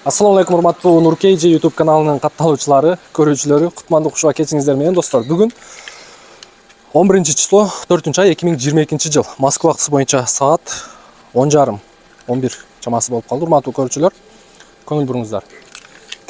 Assalamu alaikum урматтуу Нуркейджи YouTube каналынын катталуучулары, көрүүчүлөрү, кутмандуу кушуга кетиңиздер менен достор. Бүгүн 11 число 4-ай 2022 жыл. Москва вакыты боюнча саат 10:30-11 чамасы болуп калды. Урматтуу көрүүчүлөр, көңүл буруңуздар.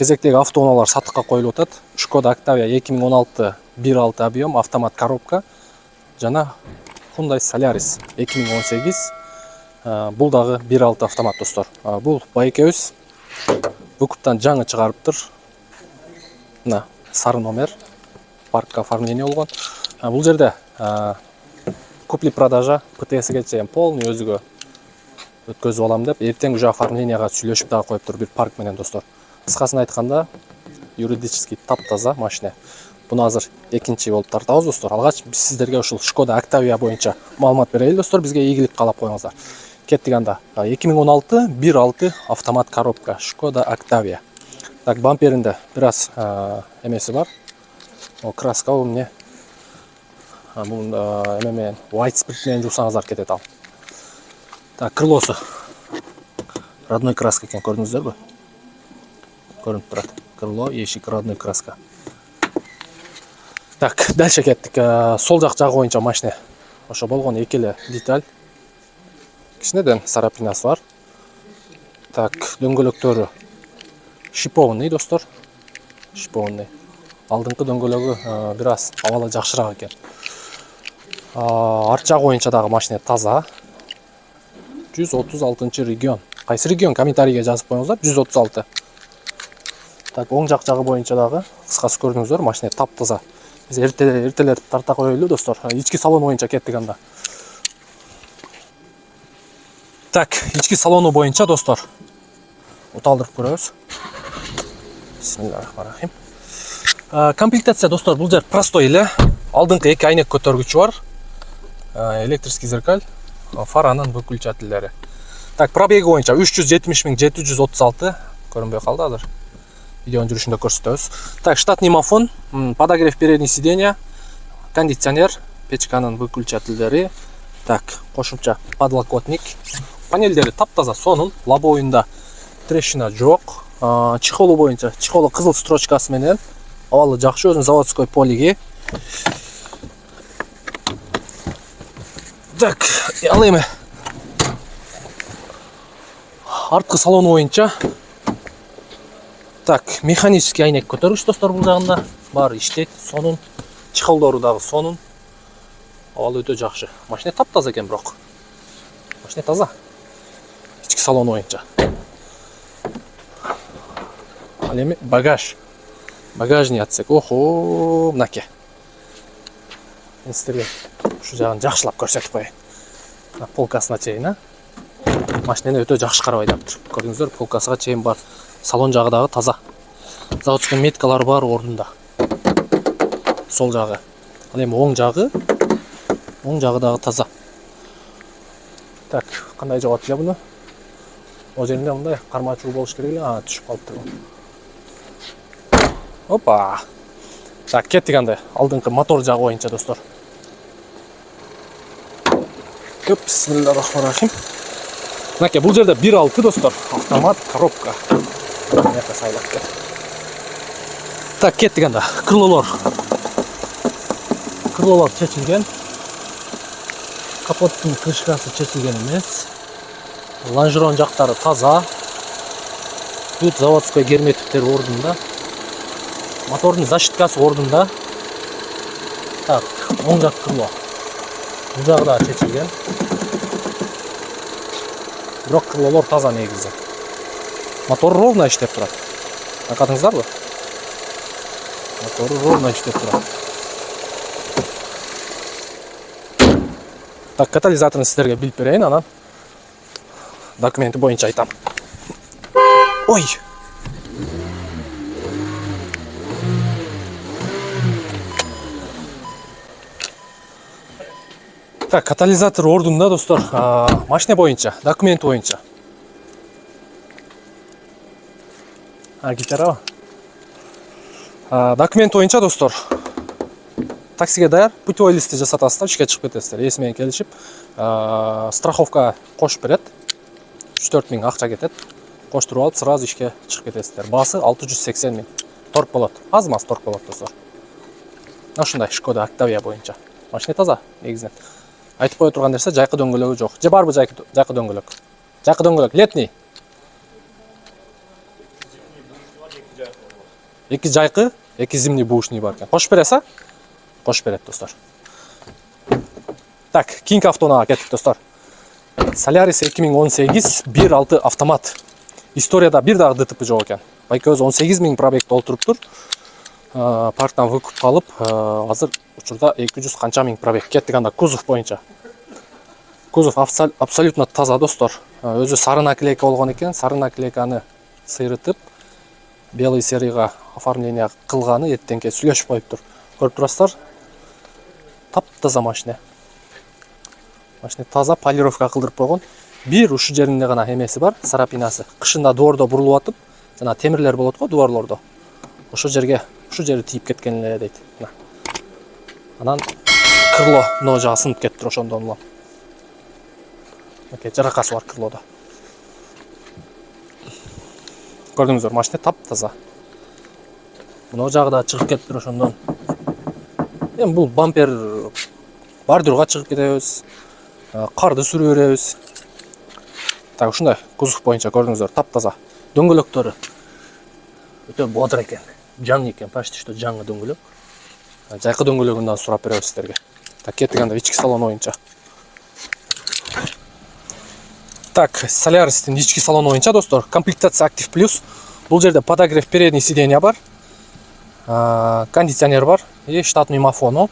Кезектеги автоунаалар сатыкка коюлуп атат. Skoda Octavia 2016 1.6 объем автомат коробка жана Hyundai Solaris 2018 бул дагы 1.6 автомат достор. Бул байкебиз Выкуптан жаңы чыгарыптыр. Мына сары номер, паркка оформление болгон. Бул жерде купли-продажа ПТС-ге чейин полный өзүгө өткөзүп алам деп, эртең уже оформленияга сүйлөшүп дагы коюптур бир парк менен достор. Кыскасын айтканда, юридически таптаза машина. Буну азыр экинчи болуп тартабыз достор. Алгач биз сиздерге ушул Skoda Octavia боюнча маалымат берели достор. Бизге ийгилик каалап коюңуздар. Кеттик анда. 2016 1.6 автомат коробка Skoda Octavia. Так, бамперинде бираз эмеси бар. О краска у эмне? Бул эме white sprit менен жуусаңыздар кетет ал. Так, крылосу родной краска экен, көрдүңүздөрбү? Көрүнүп турат. Крыло, эшик родной краска. Так, дальше кеттик. Сол жак жагы боюнча машина ошо болгон эки эле деталь. Кичинеден сарапинасы бар. Так, дөңгөлөктөрү шипованный достор. Шипованный. Алдыңкы дөңгөлөгү бираз абалы жакшыраак экен. Арт жагы боюнча дагы машина таза. 136 регион. Кайсы регион комментарийге жазып коюңуздар. 136. Так, оң жак жагы боюнча дагы кыскасы көрдүңүздөр, машина таптаза. Биз эртелетип тарта коелу достор. Ички салон боюнча кеттик анда. Так, ички салону боюнча достор. Уталдырып көрөбүз. Бисмиллахиррахманиррахим. Комплектация достор, бул жер простой эле. Алдыңкы эки айнек көтөргүчү бар. Электрический зеркаль, фаранын выключательдери. Так, пробеги боюнча 370.736. Көрүнбөй калды азыр. Видеонун жүрүшүндө көрсөтөбүз. Так, штатный мафон, подогрев передних сиденья, кондиционер, печканын выключательдери. Так, кошумча подлокотник. Панелдери таптаза, сонун, лобовойунда трещина жок. Чехолу боюнча, чехолу кызыл строчкасы менен, абалы жакшы, өзүнүн заводской полиги. Так, ал эми арткы салону боюнча. Так, механический айнек көтөргүч достор, бул жагында баары иштейт, сонун. Чехолдору дагы сонун. Абалы өтө жакшы. Машина таптаза экен бирок. Машина таза. Ички салону боюнча. Ал эми багаж. Багажный отсек. Охо, мынаке. Мен сиздерге ушу жагын жакшылап көрсөтүп коеюн. Полкасына чейин, машинени өтө жакшы карабай жатыр. Көрдүңүздөр, полкасына чейин бар. Салон жагы дагы таза. Заводской меткалары бар ордунда. Сол жагы. Ал эми оң жагы дагы таза. Так, кандай жогот эле буну? О жеринде мындай кармачуу болуш керек эле. Түшүп калыптыр. Опа. Так, кеттик анда. Алдыңкы мотор жагы боюнча достор. Бисмиллахиррахманиррахим. Мынаке, бул жерде 1.6 достор. Автомат коробка. Мынака сайлап кет. Так, кеттик анда. Крылолор чечилген. Капоттун крышкасы чечилген эмес. Лонжерон жактары таза. Тут заводской герметиктер ордунда. Мотордун защиткасы ордунда. Так, оң жак крыло. Бул жагы да чечилген. Бирок крылолор таза негизи. Мотор ровно иштеп турат. Байкадыңыздарбы? Мотор ровно иштеп турат. Так, катализаторун сиздерге билип берейин, анан документи боюнча айтам. Ой. Так, катализатор ордунда достор. Машина боюнча, документ боюнча. Гитара. Документ боюнча достор. Таксиге даяр, путевой листти жасатасыздар, ишке чыгып кетесиздер. Ээси менен келишип, страховка кошуп берет. 3-4 миң акча кетет. коштуруп алып сразу ишке чыгып кетесиздер. Баасы 680 миң. Торг болот. Аз маз торг болот достор. Ушундай Шкода Октавия боюнча. Машина таза негизинен. Айтып кое турган нерсе жайкы дөңгөлөгү жок. Же барбы жайкы дөңгөлөк? Жайкы дөңгөлөк летний. Эки жайкы, эки зимний бушный бар экен. Кошуп бересиз? Кошуп берет достор. Так, кийинки автоунаага кеттик достор. Solaris 2018 1.6 автомат. Историяда бир дагы ДТП жок экен. Байке өзү 18 миң пробег толтуруптур. Парктан выкуп калып, азыр учурда 200 канча миң пробег. Кеттик анда кузов боюнча. Кузов абсолютно таза достор. Өзү сары наклейка болгон экен. Сары наклейканы сыйрытып, белый серийга оформление кылганы эртеңки сүйлөшүп коюптур. Көрүп турасыздар? Таптаза машина. Машина таза, полировка кылдырып койгон. Бир ушу жеринде гана эмеси бар, сарапинасы. Кышында двордо бурулуп атып, жана темирлер болот го дворлордо. Ошол жерге, ушу жери тийип кеткен эле дейт. Анан крыло но жагы сынып кетиптир ошондон улам. Оке, жаракасы бар крылодо. Көрдүңүздөр, машина таптаза. Мына жагы да чыгып кетиптир ошондон. Эми бул бампер бордюрга чыгып кетебиз. Карды сүрүп беребиз. Так, ушундай кузов боюнча көрдүңүздөр, таптаза. Дөңгөлөктөрү өтө бодыр экен. Жаңы экен, почти что жаңы дөңгөлөк. Жайкы дөңгөлөгүн да сурап беребиз сиздерге. Так, кеттик анда ички салон боюнча. Так, Solaris'тин ички салон боюнча достор, комплектация Active Plus. Бул жерде подогрев передний сиденья бар. Кондиционер бар и штатный мафону.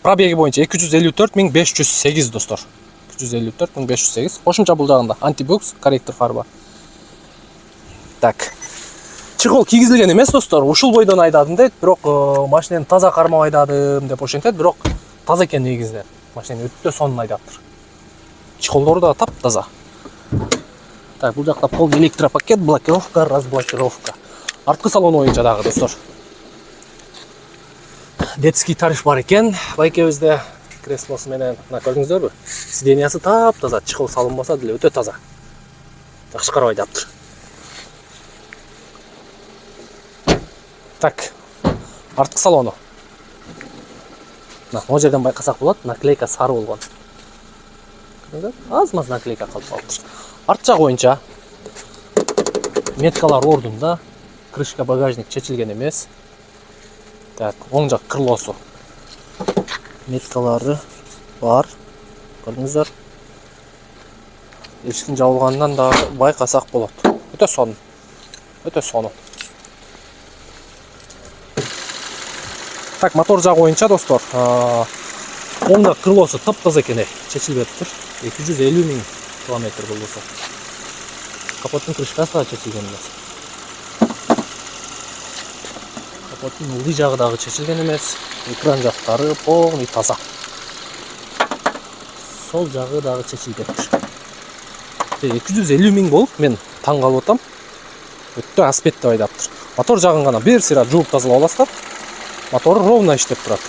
Пробеги боюнча 254.508 достор. 254.508. Кошумча бул жагында антибукс, корректор фар бар. Так. Чехол кийгизилген эмес достор. Ушул бойдон айдадым дейт, бирок машинени таза кармап айдадым деп ошентет, бирок таза экен негизинен. Машинени өтө сонун айдаптыр. Чехолдору да таптаза. Так, бул жакта полный электропакет, блокировка, разблокировка. Арткы салон боюнча дагы достор. Детский тариф бар экен. Байкебизде креслосу менен, мына көрдүңүздөрбү? Сиденьясы таптаза, чехол салынбаса деле өтө таза. Жакшы карап айдаптыр. Так, арткы салону. Мына жерден байкасак болот, наклейка сары болгон. Аз-маз наклейка калып калыптыр. Арт жак боюнча меткалар ордунда, крышка багажник чечилген эмес. Так, оң жак крылосу. Меткалары бар. Көрдүңүздөр. Эшиктин жабылганынан да байкасак болот. Өтө сонун. Өтө сонун. Так, мотор жагы боюнча достор, оң жак крылосу таптаза экен, чечилбептир. 250 миң километр болсо. Капоттун крышкасы да чечилген эмес. Капоттун ылдый жагы дагы чечилген эмес. Экран жактары полный таза. Сол жагы дагы чечилбептир. 250 миң болуп, мен таң калып атам. Өтө аспетте айдаптыр. Мотор жагын гана бир сыйра жууп тазалап аласыздар. Мотор ровно иштеп турат.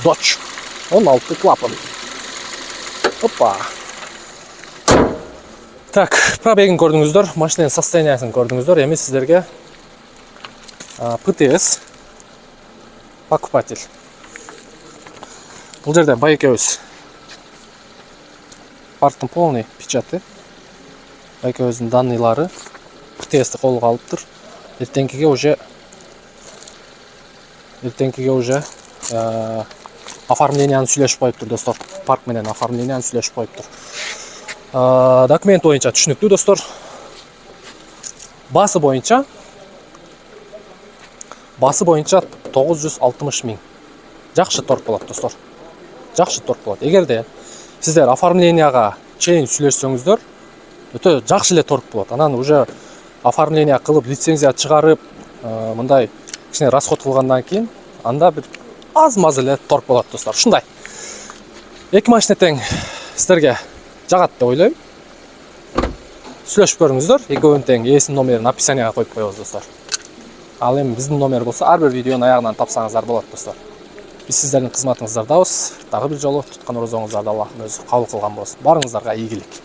Dodge 16 клапан. Опа. Так, пробегин көрдүңүздөр, машинанын состояниясын көрдүңүздөр. Эми сиздерге ПТС покупатель. Бул жерде байкебиз парктын полный печаты. Байкебиздин данныйлары ПТСти колго алыптыр. Эртеңкиге уже оформленияны сүйлөшүп коюптур достор. Парк менен оформленияны сүйлөшүп коюптур. Документ боюнча түшүнүктүү достор. Басы боюнча 960 миң. Жакшы торг болот достор. Жакшы торг болот. Эгерде сиздер оформленияга чейин сүйлөшсөңүздөр, өтө жакшы эле торг болот. Анан уже оформление кылып, лицензия чыгарып, мындай кичине расход кылгандан кийин анда бир аз-маз эле торг болот достор. Ушундай. Эки машина тең сиздерге жагат деп ойлойм. Сүйлөшүп көрүңүздөр. Экөөнүн тең ээсинин номерин описанияга коюп коебуз достор. Ал эми биздин номер болсо ар бир видеонун аягынан тапсаңыздар болот достор. Биз сиздердин кызматыңыздардабыз. Дагы бир жолу туткан орозоңуздарды Аллахтын өзү кабыл кылган болсун. Барыңыздарга ийгилик.